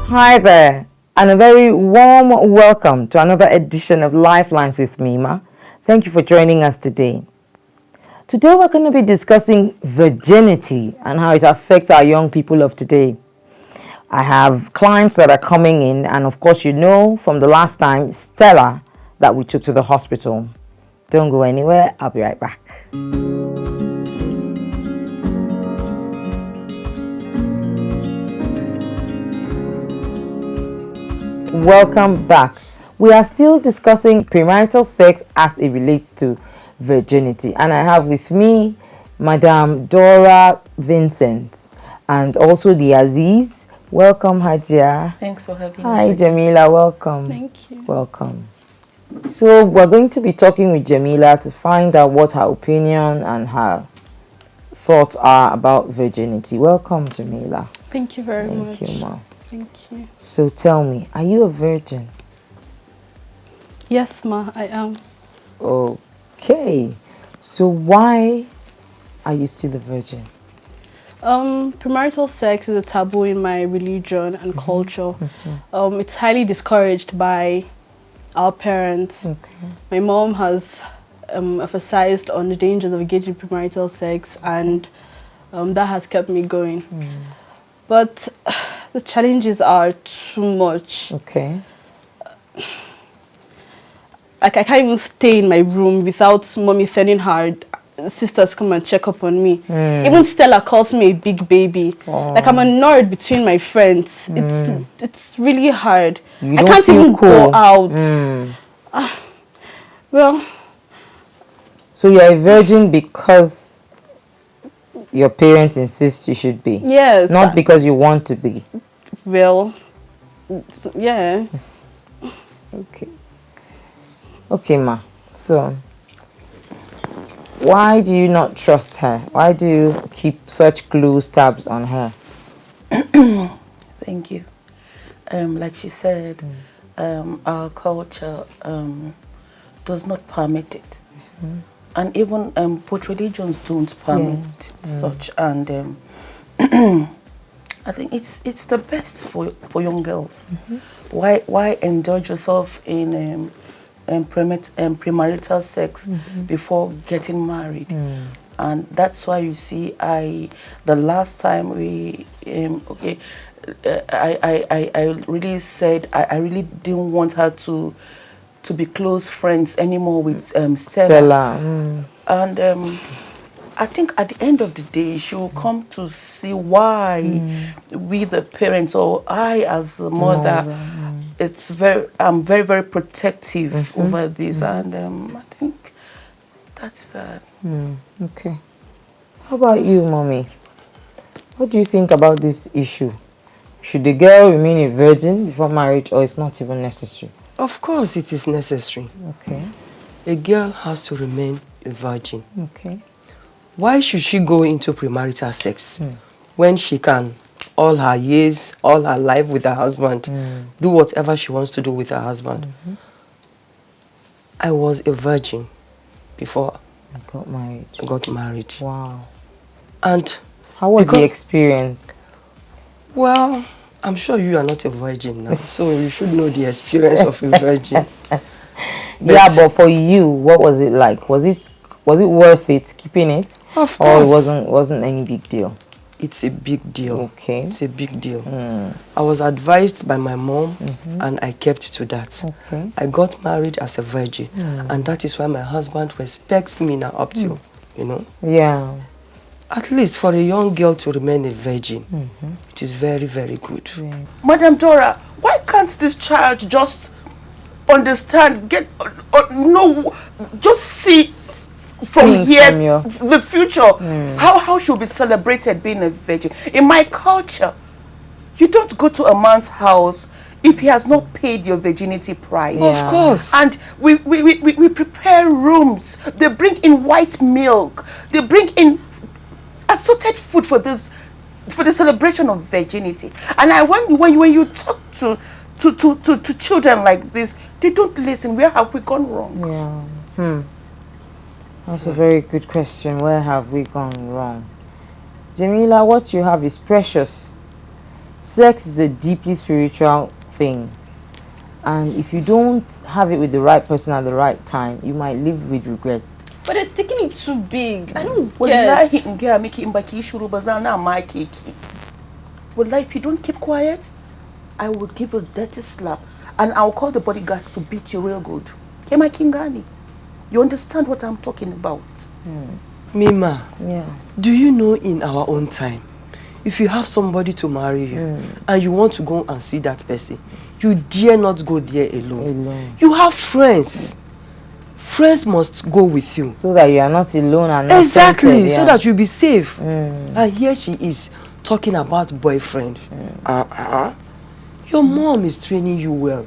Hi there, and a very warm welcome to another edition of Lifelines with Mima. Thank you for joining us today. Today we're going to be discussing virginity and how it affects our young people of today. I have clients that are coming in, and of course you know from the last time, Stella, that we took to the hospital. Don't go anywhere, I'll be right back. Welcome back. We are still discussing premarital sex as it relates to virginity, and I have with me Madam Dora Vincent and also the Aziz. Welcome, Hajia. Thanks for having me. Hi, Jamila. Welcome. Thank you. Welcome. So we're going to be talking with Jamila to find out what her opinion and her thoughts are about virginity. Welcome, Jamila. Thank you very much. Thank you, Ma. Thank you. So tell me, are you a virgin? Yes, Ma, I am. Okay. So why are you still a virgin? Premarital sex is a taboo in my religion and culture. It's highly discouraged by our parents. Okay. My mom has emphasized on the dangers of engaging in premarital sex, and that has kept me going. But the challenges are too much. Okay. Like, I can't even stay in my room without mommy sending her sisters come and check up on me. Even Stella calls me a big baby. Like, I'm a nerd between my friends. It's really hard. I can't even go out. Well, so you're a virgin because your parents insist you should be? yes. Not because you want to be? Well, yeah. Okay. Okay, Ma. So, why do you not trust her? Why do you keep such close tabs on her? Thank you. Like she said, our culture does not permit it. And even both religions don't permit such. And I think it's the best for young girls. Why indulge yourself in premarital sex before getting married? And that's why you see the last time we I really said I really didn't want her to be close friends anymore with Stella. And I think at the end of the day, she will come to see why we, the parents, or I as a mother, I'm very, very protective over this, and I think that's that. Okay. How about you, Mommy? What do you think about this issue? Should the girl remain a virgin before marriage, or it's not even necessary? Of course it is necessary. Okay. A girl has to remain a virgin. Okay. Why should she go into premarital sex when she can, all her years, all her life with her husband, do whatever she wants to do with her husband? I was a virgin before I got married. I got married. Wow. And how was the experience? Well, I'm sure you are not a virgin now, so you should know the experience of a virgin. Yeah, but for you, what was it like? Was it worth it keeping it? Of course. Or it wasn't any big deal? It's a big deal. Okay. It's a big deal. I was advised by my mom and I kept to that. Okay. I got married as a virgin and that is why my husband respects me now up till, you know. Yeah. At least for a young girl to remain a virgin, it is very, very good. Yeah. Madam Dora, why can't this child just understand, just see from here the future? How should be celebrated being a virgin? In my culture, you don't go to a man's house if he has not paid your virginity price. Yeah. Of course. And we prepare rooms. They bring in white milk. They bring in assorted food for the celebration of virginity. And when you talk to children like this, they don't listen. Where have we gone wrong? Yeah. That's a very good question. Where have we gone wrong? Jamila, what you have is precious. Sex is a deeply spiritual thing. And if you don't have it with the right person at the right time, you might live with regrets. But they're taking it too big. I don't Wallahi, get. Ngea make it mbaki shuru bazna na my cake. Wallahi, if you don't keep quiet, I will give you a dirty slap. And I'll call the bodyguards to beat you real good. Kema Kingani. You understand what I'm talking about? Mima, Yeah. do you know in our own time, if you have somebody to marry you and you want to go and see that person, you dare not go there alone. You have friends. Friends must go with you. So that you are not alone and not Exactly, tempted, yeah. so that you'll be safe. And here she is talking about boyfriend. Your mom is training you well.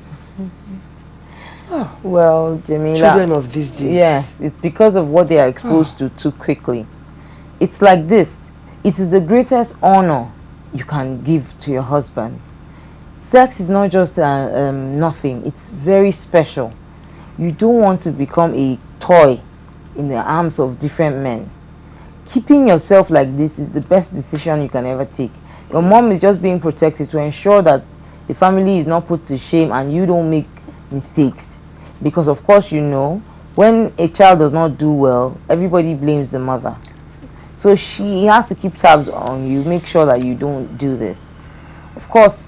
Well, Jamila, Children of these days. yes, it's because of what they are exposed to too quickly. It's like this. It is the greatest honor you can give to your husband. Sex is not just nothing. It's very special. You don't want to become a toy in the arms of different men. Keeping yourself like this is the best decision you can ever take. Your mom is just being protective to ensure that the family is not put to shame and you don't make mistakes. Because of course, you know, when a child does not do well, everybody blames the mother. So she has to keep tabs on you, make sure that you don't do this. Of course,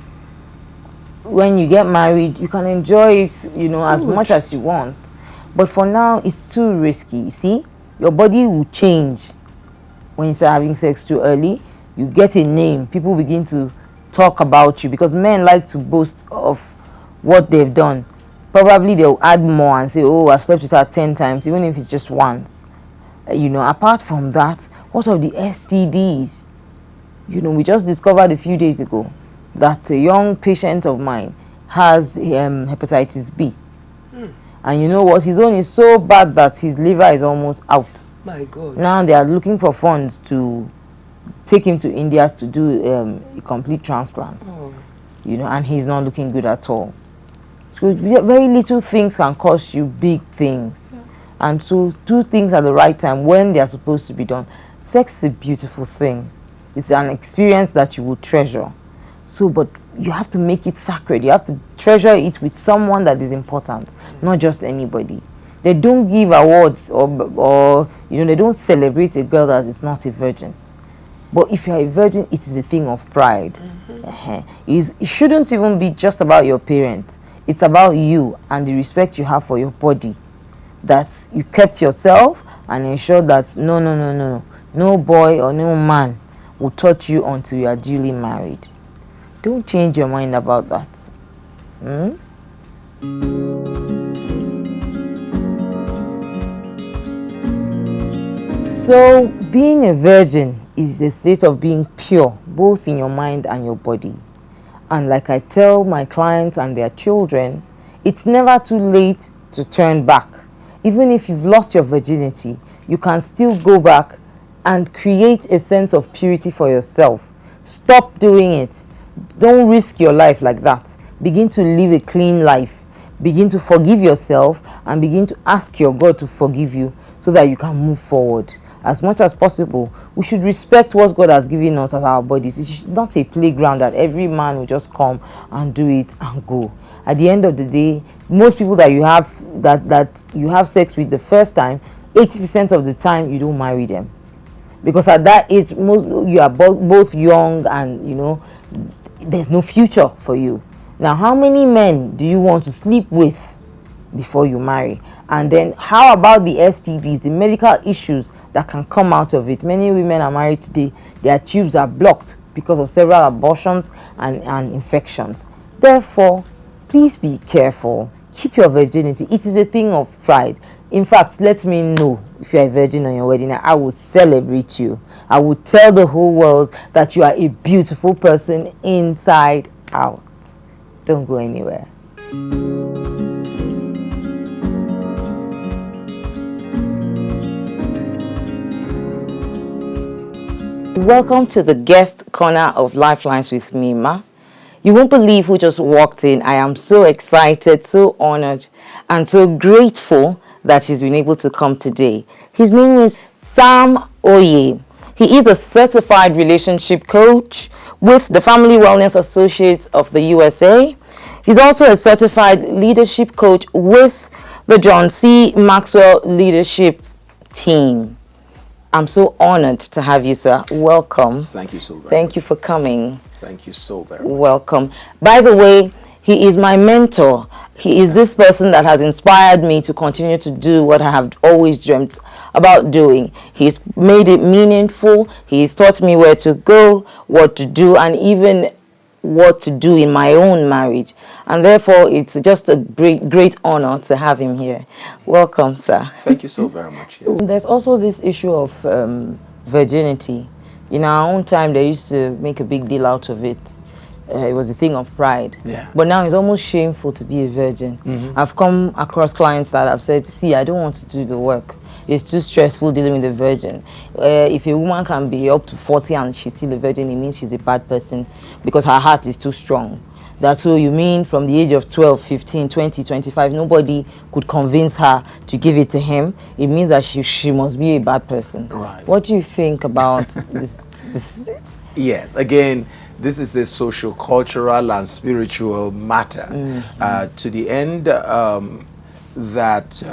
when you get married, you can enjoy it, you know, as much as you want. But for now, it's too risky. You see, your body will change when you start having sex too early. You get a name. People begin to talk about you because men like to boast of what they've done. Probably they'll add more and say, oh, I've slept with her 10 times, even if it's just once. You know, apart from that, what of the STDs? You know, we just discovered a few days ago that a young patient of mine has hepatitis B. And you know what? His own is so bad that his liver is almost out. My God. Now they are looking for funds to take him to India to do a complete transplant. You know, and he's not looking good at all. So very little things can cost you big things. And so do things at the right time when they are supposed to be done. Sex is a beautiful thing. It's an experience that you will treasure. So, but you have to make it sacred. You have to treasure it with someone that is important, not just anybody. They don't give awards or you know, they don't celebrate a girl that is not a virgin. But if you are a virgin, it is a thing of pride. It shouldn't even be just about your parents. It's about you and the respect you have for your body. That you kept yourself and ensure that no boy or no man will touch you until you are duly married. Don't change your mind about that. So, being a virgin is a state of being pure, both in your mind and your body. And like I tell my clients and their children, it's never too late to turn back. Even if you've lost your virginity, you can still go back and create a sense of purity for yourself. Stop doing it. Don't risk your life like that. Begin to live a clean life. Begin to forgive yourself and begin to ask your God to forgive you so that you can move forward. As much as possible, we should respect what God has given us as our bodies. It's not a playground that every man will just come and do it and go. At the end of the day, most people that you have that you have sex with the first time, 80% of the time you don't marry them. Because at that age, you are both young and, you know, there's no future for you. Now, how many men do you want to sleep with before you marry? And then how about the STDs, the medical issues that can come out of it? Many women are married today, their tubes are blocked because of several abortions and infections. Therefore, please be careful. Keep your virginity. It is a thing of pride. In fact, let me know if you're a virgin on your wedding night. I will celebrate you. I will tell the whole world that you are a beautiful person inside out. Don't go anywhere. Welcome to the guest corner of Lifelines with Mima. You won't believe who just walked in. I am so excited, so honored, and so grateful that he's been able to come today. His name is Sam Oye. He is a certified relationship coach with the Family Wellness Associates of the USA. He's also a certified leadership coach with the John C. Maxwell Leadership Team. I'm so honored to have you, sir. Welcome. Thank you so very much. Thank you for coming. Thank you so very much. Welcome. By the way, he is my mentor. He is this person that has inspired me to continue to do what I have always dreamt about doing. He's made it meaningful. He's taught me where to go, what to do, and even what to do in my own marriage. And therefore, it's just a great honor to have him here. Welcome, sir. Thank you so very much. Yes. There's also this issue of virginity. In our own time, they used to make a big deal out of it. It was a thing of pride. Yeah. But now it's almost shameful to be a virgin. I've come across clients that have said, see, I don't want to do the work. It's too stressful dealing with a virgin. If a woman can be up to 40 and she's still a virgin, it means she's a bad person because her heart is too strong. That's what you mean from the age of 12, 15, 20, 25, nobody could convince her to give it to him. It means that she must be a bad person. Right. What do you think about this? Yes, again, this is a social, cultural, and spiritual matter to the end that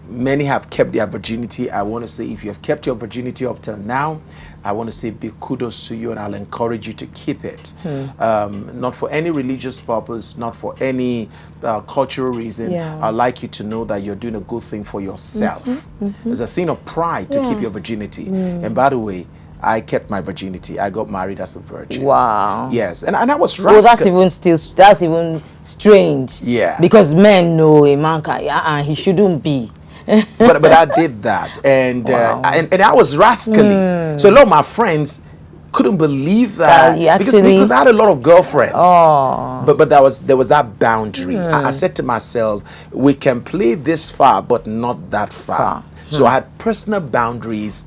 many have kept their virginity. I want to say if you have kept your virginity up till now, I want to say big kudos to you, and I'll encourage you to keep it. Not for any religious purpose, not for any cultural reason. Yeah. I'd like you to know that you're doing a good thing for yourself. There's a sin of pride to keep your virginity. And by the way, I kept my virginity. I got married as a virgin. Wow. Yes, and I was Well, that's even strange. Yeah. Because men know a man can, he shouldn't be. but I did that, and Wow. and I was rascally. So a lot of my friends couldn't believe that you because I had a lot of girlfriends. Oh. But there was that boundary. I said to myself, we can play this far, but not that far. So I had personal boundaries.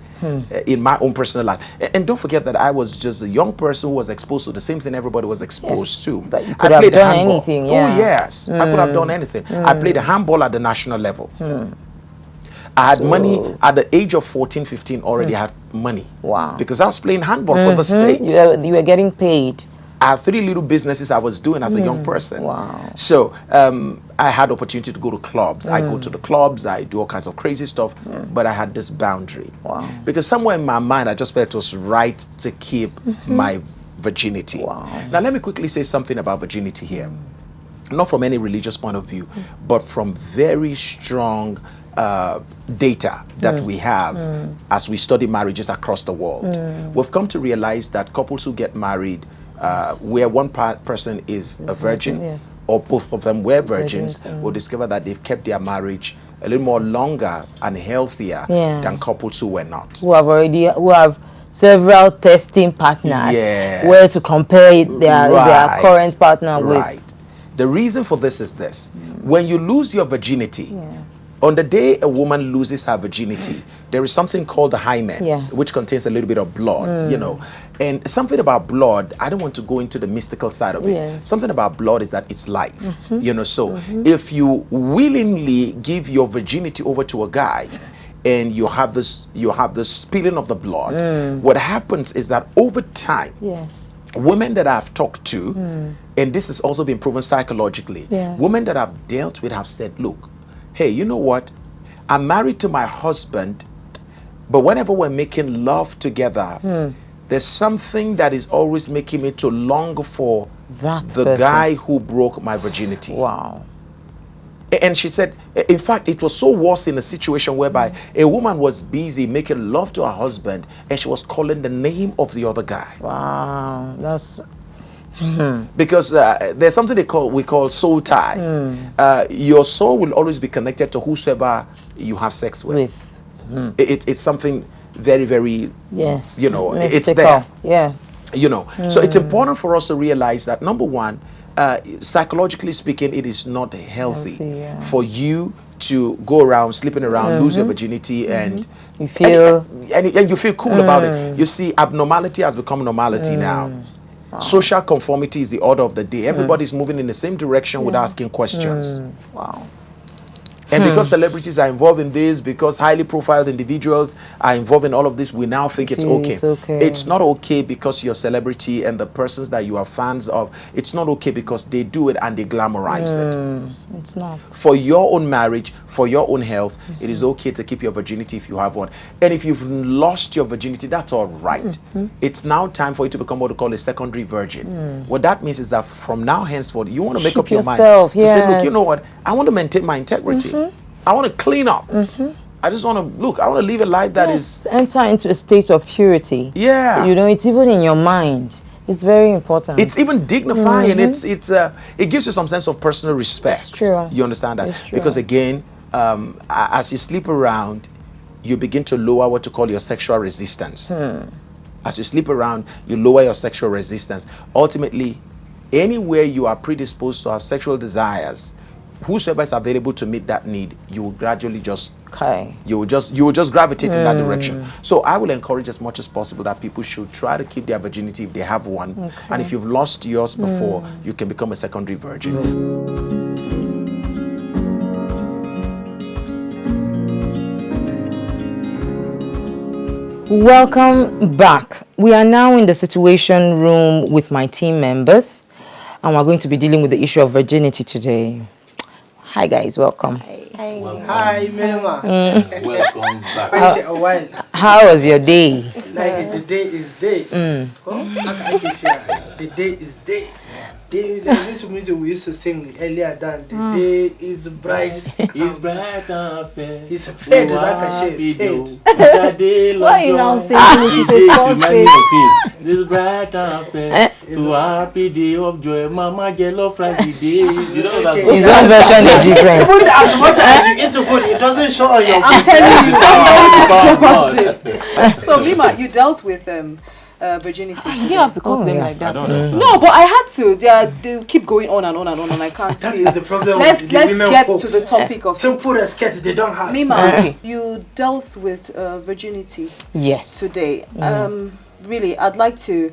In my own personal life, and don't forget that I was just a young person who was exposed to the same thing everybody was exposed to. But you could have done anything. Yeah. Oh yes, I could have done anything. I played handball at the national level. I had money at the age of 14, 15. Already had money. Wow. Because I was playing handball for the state. You were getting paid. I had 3 little businesses I was doing as a young person. Wow. So I had opportunity to go to clubs. I go to the clubs. I do all kinds of crazy stuff. But I had this boundary. Wow. Because somewhere in my mind, I just felt it was right to keep my virginity. Wow. Now, let me quickly say something about virginity here. Not from any religious point of view, but from very strong data that we have as we study marriages across the world. We've come to realize that couples who get married where one person is a virgin or both of them were virgins will discover that they've kept their marriage a little more longer and healthier than couples who were not. Who have several testing partners where to compare their current partner with. The reason for this is this. When you lose your virginity, on the day a woman loses her virginity, there is something called the hymen, which contains a little bit of blood, you know. And something about blood, I don't want to go into the mystical side of it. Something about blood is that it's life, you know. So if you willingly give your virginity over to a guy, and you have this spilling of the blood, what happens is that over time, women that I've talked to, and this has also been proven psychologically, women that I've dealt with have said, look, hey, you know what? I'm married to my husband, but whenever we're making love together, there's something that is always making me to long for the guy who broke my virginity. Wow. And she said, in fact, it was so worse in a situation whereby a woman was busy making love to her husband and she was calling the name of the other guy. Wow, that's... Because there's something we call soul tie. Your soul will always be connected to whosoever you have sex with. It's something very, very, you know, mystical. It's there. Yes. You know, so it's important for us to realize that, number one, psychologically speaking, it is not healthy for you to go around sleeping around, lose your virginity, and you feel and you feel cool about it. You see, abnormality has become normality now. Wow. Social conformity is the order of the day. Everybody's moving in the same direction without asking questions. Wow. And because celebrities are involved in this, because highly profiled individuals are involved in all of this, we now think it's okay. It's not okay because you're a celebrity and the persons that you are fans of, it's not okay because they do it and they glamorize it. It's not. For your own marriage, for your own health, it is okay to keep your virginity if you have one. And if you've lost your virginity, that's all right. It's now time for you to become what we call a secondary virgin. What that means is that from now henceforth, you want to make up your mind to say, look, you know what? I want to maintain my integrity. I want to clean up. I just want to, look, I want to live a life that is... Enter into a state of purity. Yeah. You know, it's even in your mind. It's very important. It's even dignifying. It gives you some sense of personal respect. It's true. You understand that? Because again, as you sleep around, you begin to lower what you call your sexual resistance. As you sleep around, you lower your sexual resistance. Ultimately, anywhere you are predisposed to have sexual desires, whosoever is available to meet that need, you will gradually just you will just gravitate in that direction. So I will encourage as much as possible that people should try to keep their virginity if they have one. And if you've lost yours before, you can become a secondary virgin. Welcome back. We are now in the situation room with my team members, and we're going to be dealing with the issue of virginity today. Hi guys, welcome. Hi, Mima. Welcome back. How was your day? Like the day is day. The day is day. There's this music we used to sing earlier than the day is bright. It's bright and fair. It's fade, it's like a shade. Why are you now singing with a false face? This bright and fair. So happy day of joy. Mama jello fries the day. You know that. His own version is different. Even as much as you eat the food, it doesn't show on your I'm telling you, about it. So Mima, you dealt with virginity. You didn't have to cut them like that. No, but I had to. They keep going on and on and on, and I can't. That please. is the problem. Let's with the women get folks. to the topic of simple respect they don't have. Mima. You dealt with virginity. Yes. Today. Really, I'd like to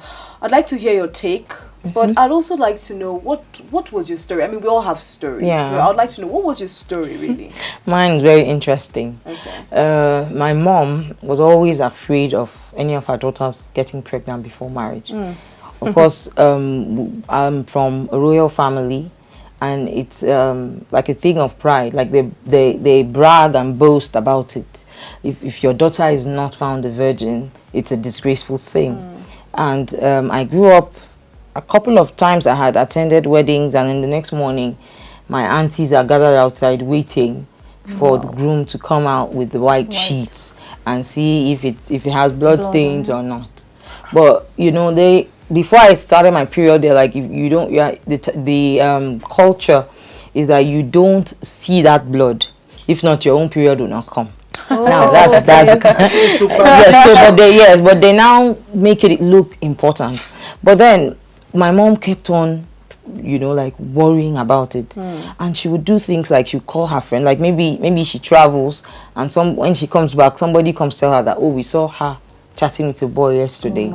hear your take. But I'd also like to know what was your story. I mean, we all have stories. Yeah. So I'd like to know, what was your story really? Mine is very interesting. Okay. My mom was always afraid of any of her daughters getting pregnant before marriage. Of course, I'm from a royal family, and it's like a thing of pride. Like they brag and boast about it. If your daughter is not found a virgin, it's a disgraceful thing. And I grew up. A couple of times I had attended weddings, and then the next morning my aunties are gathered outside waiting for the groom to come out with the white sheets and see if it has blood stains or not. But you know, before I started my period, they're like, if you don't, the culture is that you don't see that blood. If not, your own period will not come. Now that's but they now make it look important. But then my mom kept on, you know, like worrying about it, and she would do things like she would call her friend, like maybe she travels, and when she comes back, somebody comes tell her that, oh, we saw her chatting with a boy yesterday.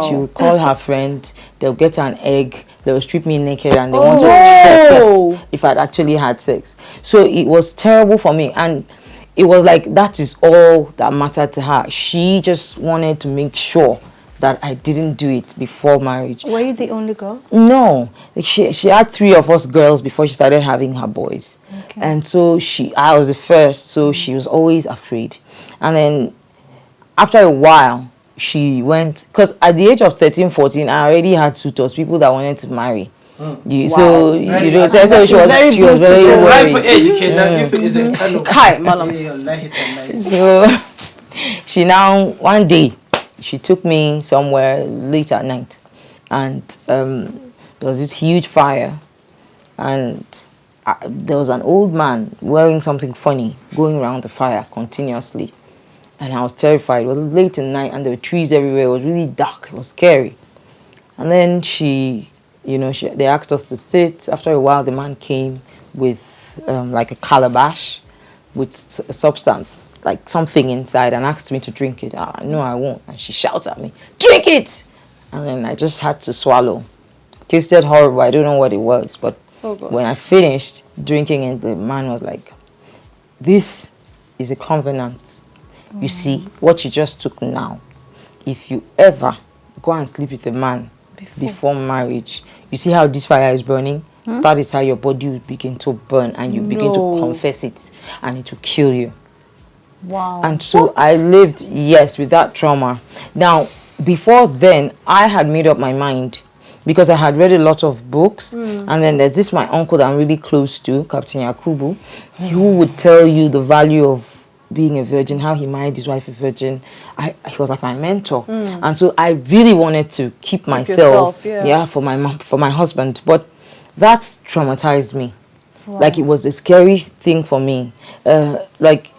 She would call her friend, they'll get her an egg, they'll strip me naked, and they wanted to check first if I'd actually had sex. So it was terrible for me, and it was like that is all that mattered to her. She just wanted to make sure that I didn't do it before marriage. Were you the only girl? No, like she had 3 of us girls before she started having her boys. And so I was the first, so she was always afraid. And then after a while, she went, because at the age of 13, 14, I already had suitors, people that wanted to marry. So you know, so she was very worried. So she now, one day, she took me somewhere late at night, and there was this huge fire, and there was an old man wearing something funny going around the fire continuously, and I was terrified. It was late in the night, and there were trees everywhere. It was really dark. It was scary. And then they asked us to sit. After a while, the man came with like a calabash with a substance, like something inside, and asked me to drink it. No, I won't. And she shouts at me, drink it! And then I just had to swallow. It tasted horrible. I don't know what it was, but when I finished drinking it, the man was like, this is a covenant. You see, what you just took now, if you ever go and sleep with a man before marriage, you see how this fire is burning? That is how your body will begin to burn, and you begin to confess it, and it will kill you. Wow. And so I lived, yes, with that trauma. Now, before then, I had made up my mind, because I had read a lot of books, and then there's this my uncle that I'm really close to, Captain Yakubu, who would tell you the value of being a virgin, how he married his wife a virgin. He was like my mentor, and so I really wanted to keep myself, for my mom, for my husband. But that traumatized me. Wow. Like, it was a scary thing for me. Like,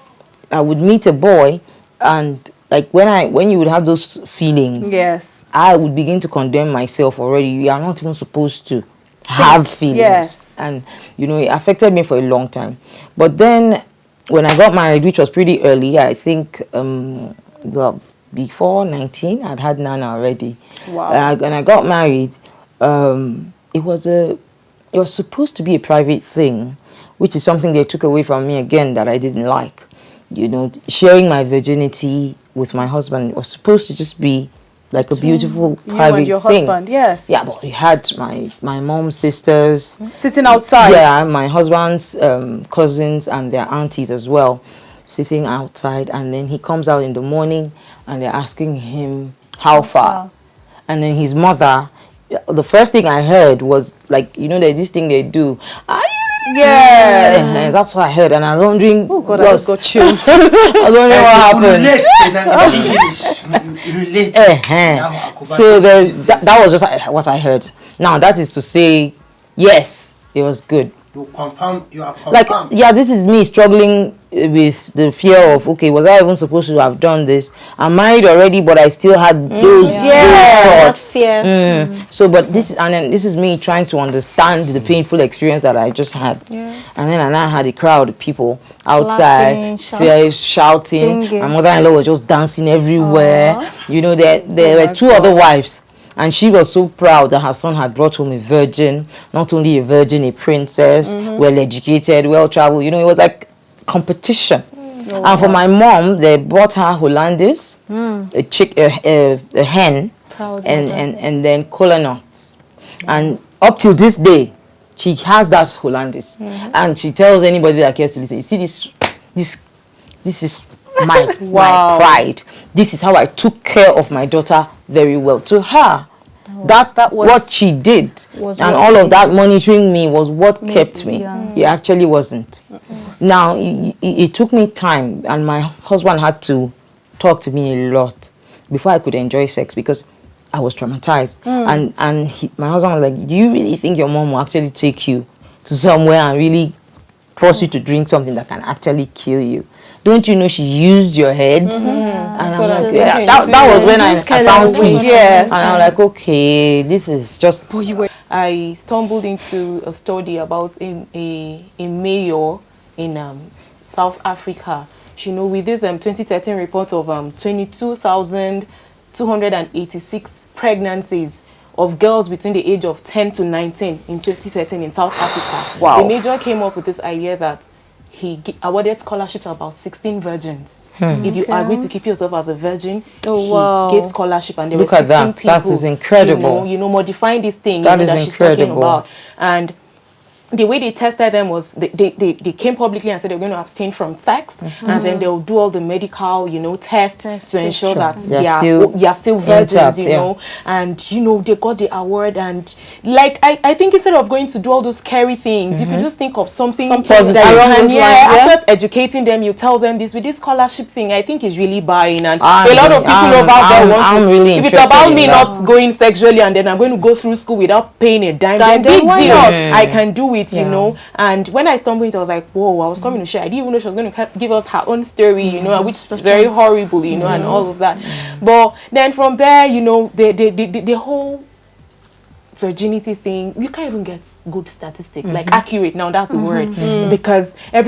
I would meet a boy, and like when you would have those feelings, yes, I would begin to condemn myself already. You are not even supposed to have feelings. Yes. And you know, it affected me for a long time. But then when I got married, which was pretty early, I think well, before 19, I'd had Nana already. Wow. When I got married, it was supposed to be a private thing, which is something they took away from me again that I didn't like. You know, sharing my virginity with my husband was supposed to just be like a beautiful private you and your thing. husband, yes. Yeah, but we had my mom's sisters sitting outside. Yeah, my husband's cousins and their aunties as well, sitting outside. And then he comes out in the morning, and they're asking him how far. And then his mother, the first thing I heard was like, you know, there's this thing they do. Yeah, that's what I heard, and I was wondering. Oh God, I just got chills. I was wondering what happened. So that was just what I heard. Now that is to say, yes, it was good. You are like, yeah, this is me struggling with the fear of, okay, was I even supposed to have done this? I'm married already, but I still had those thoughts. Fear. So, but this is me trying to understand the painful experience that I just had. And then I had a crowd of people outside, shouting. Singing. My mother-in-law was just dancing everywhere. You know, there were two other wives. And she was so proud that her son had brought home a virgin, not only a virgin, a princess, well-educated, well-traveled. You know, it was like competition. And for my mom, they bought her Hollandis, a hen, and then kola nuts. And up till this day, she has that Hollandis. And she tells anybody that cares to listen, you see, this is my pride. This is how I took care of my daughter very well. To her, that was what she did, and all of that monitoring me was what kept me. It actually wasn't. Now, it took me time, and my husband had to talk to me a lot before I could enjoy sex, because I was traumatized. And my husband was like, do you really think your mom will actually take you to somewhere and really force you to drink something that can actually kill you? Don't you know she used your head? And I'm like, that was when I found peace. And I'm like, okay, this is just... I stumbled into a study about a mayor in South Africa. You know, with this 2013 report of 22,286 pregnancies of girls between the age of 10 to 19 in 2013 in South Africa. Wow. The mayor came up with this idea that he awarded scholarships to about 16 virgins. If you agree to keep yourself as a virgin, he gave scholarship, and there were 16 people. That is incredible. You know, modifying this thing that she's talking about. And the way they tested them was they came publicly and said they were going to abstain from sex, and then they'll do all the medical, you know, tests to ensure that they are still virgins, intact, you know. And, you know, they got the award, and like I think instead of going to do all those scary things, you could just think of something positive. After educating them, you tell them this with this scholarship thing. I think is really buying, and a lot of people over there want to. Really, if it's about me not going sexually and then I'm going to go through school without paying a dime, then big deal. I can do it. You know, and when I stumbled into it, I was like, whoa, I was coming to share. I didn't even know she was going to give us her own story, you know, which is very horrible, you know, and all of that. But then from there, you know, the whole virginity thing, you can't even get good statistics, like accurate. Now that's the word, because I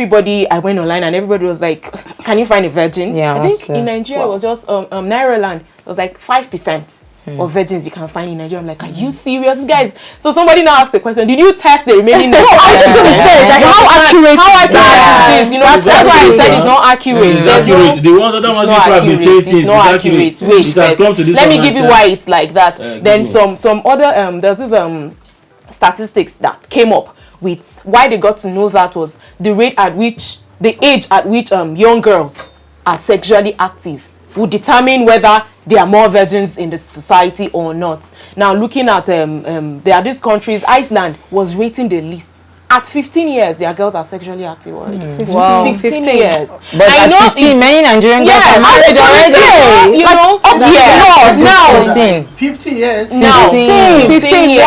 went online and everybody was like, can you find a virgin? I think in Nigeria it was just Nairaland, it was like 5%. of virgins you can find in Nigeria. I'm like, are you serious, guys? So somebody now asked the question, did you test the remaining? No, I was just going to say that how accurate is this? You know, that's why I said it's not accurate. It's accurate. The one that wants you to be saying it's not accurate. Wait, it has come to this. Let me give you why it's like that. Then some other there's this statistics that came up with why they got to know that was the age at which young girls are sexually active will determine whether there are more virgins in the society or not. Now, looking at there are these countries, Iceland was rating the list. At 15 years, their girls are sexually active already. Wow, 15 years. But at 15, many Nigerian girls are married already. You know, now 50 years. Now 15 years.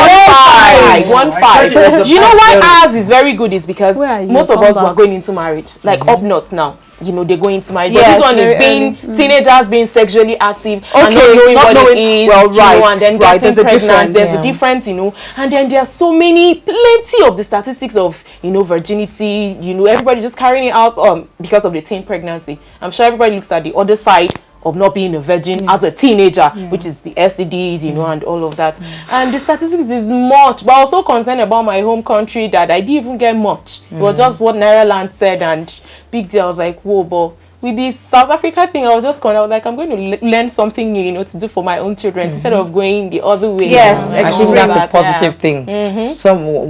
1-5. You know why ours is very good is because most of us were going into marriage, like up north now. You know, they go into marriage. But this one is being teenagers being sexually active and not knowing what it is. Well, right, you know, and then getting pregnant. There's a difference, you know. And then there are so plenty of the statistics of, you know, virginity. You know, everybody just carrying it out because of the teen pregnancy. I'm sure everybody looks at the other side of not being a virgin as a teenager, which is the STDs, you know, and all of that. And the statistics is much, but I was so concerned about my home country that I didn't even get much. It was just what Nairaland said, and big deal. I was like, whoa, but with this South Africa thing, I was like, I'm going to learn something new, you know, to do for my own children instead of going the other way. Yes, I think that's a positive thing.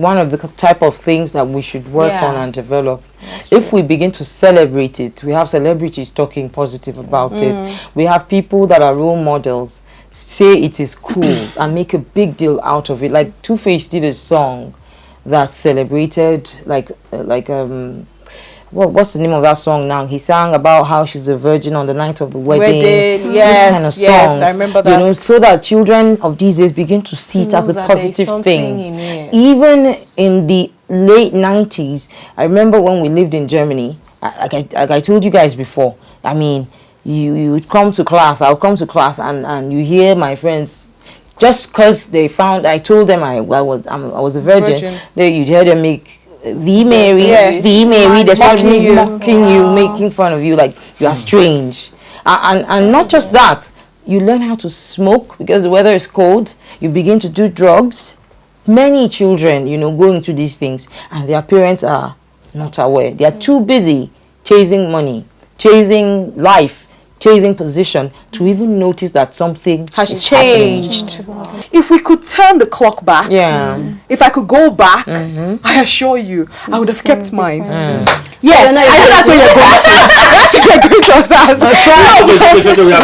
One of the type of things that we should work on and develop. If we begin to celebrate it, we have celebrities talking positive about it. We have people that are role models say it is cool and make a big deal out of it. Like Two-Face did a song that celebrated what's the name of that song now? He sang about how she's a virgin on the night of the wedding. Yes, yes, I remember that. You know, so that children of these days begin to see it as a positive thing. Even in the late 90s, I remember when we lived in Germany, like I told you guys before, I mean, you would come to class, I would come to class and you hear my friends, just because they found, I told them I was a virgin. You'd hear them make V Mary, they started mocking you, making fun of you, like you are strange. And not just that, you learn how to smoke because the weather is cold, you begin to do drugs. Many children, you know, go into these things and their parents are not aware. They are too busy chasing money, chasing life, chasing position to even notice that something has changed. If we could turn the clock back, if I could go back, I assure you, I would have kept mine. Yes, I think that's what you're going to say. That's what you're going to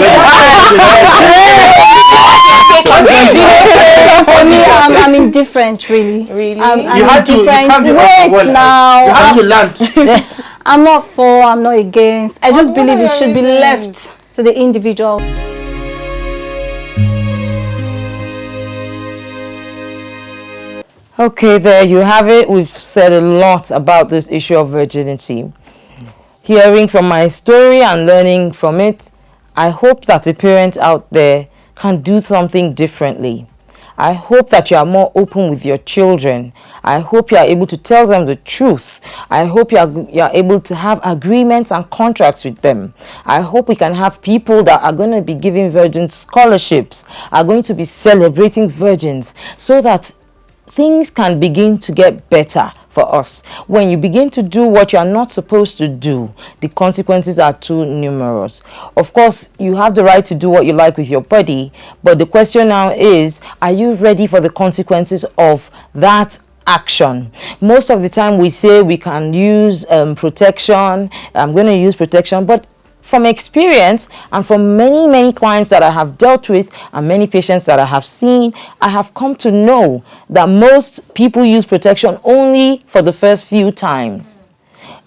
For me, I'm indifferent, really. I'm indifferent. Wait now. You have to learn. I'm not for, I'm not against. I just believe it should be left to the individual. Okay, there you have it. We've said a lot about this issue of virginity. Hearing from my story and learning from it, I hope that a parent out there can do something differently. I hope that you are more open with your children. I hope you are able to tell them the truth. I hope you are able to have agreements and contracts with them. I hope we can have people that are going to be giving virgin scholarships, are going to be celebrating virgins, so that things can begin to get better for us. When you begin to do what you are not supposed to do, the consequences are too numerous. Of course, you have the right to do what you like with your body, but the question now is, are you ready for the consequences of that action? Most of the time we say we can use protection, I'm going to use protection, but from experience and from many clients that I have dealt with and many patients that I have seen, I have come to know that most people use protection only for the first few times.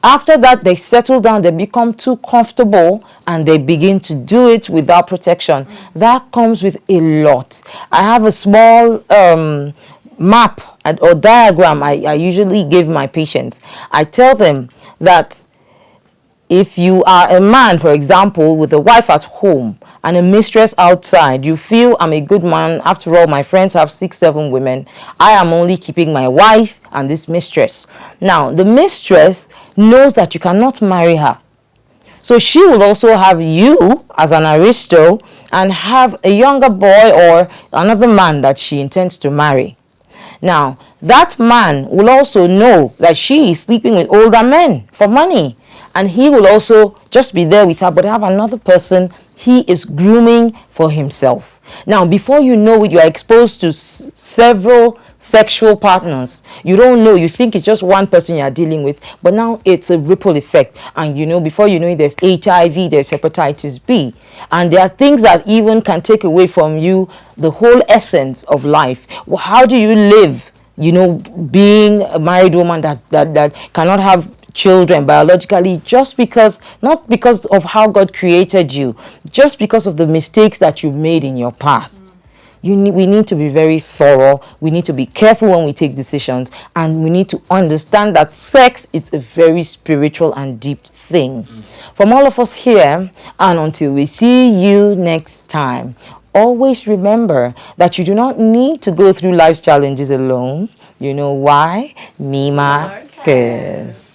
After that, they settle down, they become too comfortable and they begin to do it without protection. That comes with a lot. I have a small map or diagram I usually give my patients. I tell them that if you are a man, for example, with a wife at home and a mistress outside, you feel I'm a good man. After all, my friends have 6-7 women. I am only keeping my wife and this mistress. Now, the mistress knows that you cannot marry her. So she will also have you as an aristo and have a younger boy or another man that she intends to marry. Now, that man will also know that she is sleeping with older men for money. And he will also just be there with her, but have another person he is grooming for himself. Now, before you know it, you are exposed to several sexual partners. You don't know, you think it's just one person you are dealing with, but now it's a ripple effect. And you know, before you know it, there's HIV, there's hepatitis B. And there are things that even can take away from you the whole essence of life. Well, how do you live, you know, being a married woman that cannot have children biologically, just because, not because of how God created you, just because of the mistakes that you made in your past. We need to be very thorough. We need to be careful when we take decisions, and we need to understand that sex is a very spiritual and deep thing. From all of us here, and until we see you next time, always remember that you do not need to go through life's challenges alone. You know why? Mima cares.